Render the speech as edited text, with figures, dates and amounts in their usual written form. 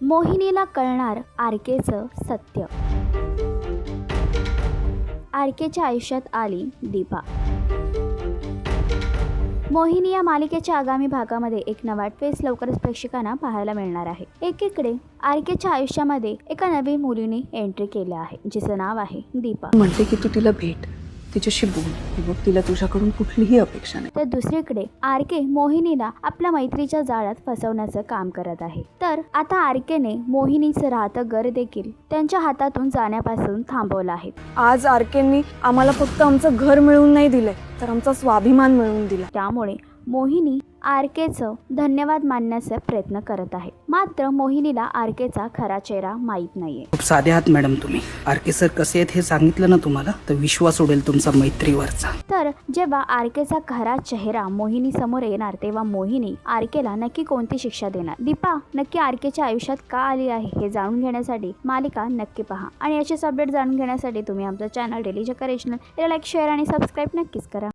मोहिनीला कळणार आरकेचं सत्य. आरकेच्या आयुष्यात आली दीपा. मोहिनी या मालिकेच्या आगामी भागामध्ये एक नवा ट्विस्ट लवकरच प्रेक्षकांना पाहायला मिळणार आहे. एकीकडे आरकेच्या आयुष्यामध्ये एका नवीन मुलीने एंट्री केली आहे, जिचं नाव आहे दीपा. म्हणते की तू तिला भेट, तिच्याशी बोल, मग तिला तुझ्याकडून कुठलीही अपेक्षा नाही. तर दुसरीकडे आरके मोहिनीला आपल्या मैत्रीच्या जाळ्यात फसवण्याचं काम करत आहे. तर आता आरकेने मोहिनीचं राहतं घर देखील त्यांच्या हातातून जाण्यापासून थांबवलं आहे. आज आरकेंनी आम्हाला फक्त आमचं घर मिळवून नाही दिलंय, तर आमचा स्वाभिमान मिळवून दिला. त्यामुळे मोहिनी आरकेचं धन्यवाद मानण्याचा प्रयत्न करत आहे. मात्र मोहिनीला आरकेचा खरा चेहरा माहीत नाहीये. खूप साधे आहात मॅडम तुम्ही. आरके सर कसे आहेत हे सांगितलं ना तुम्हाला, तर विश्वास उडेल तुमचा मैत्रीवरचा. तर जेव्हा आरकेचा खरा चेहरा मोहिनी समोर येणार तेव्हा मोहिनी आरकेला नक्की कोणती शिक्षा देणार, दीपा नक्की आरकेच्या आयुष्यात का आली आहे हे जाणून घेण्यासाठी मालिका नक्की पहा. आणि याचेच अपडेट जाणून घेण्यासाठी तुम्ही आमचं चॅनल डेली चक्कर याला लाईक, शेअर आणि सबस्क्राईब नक्कीच करा.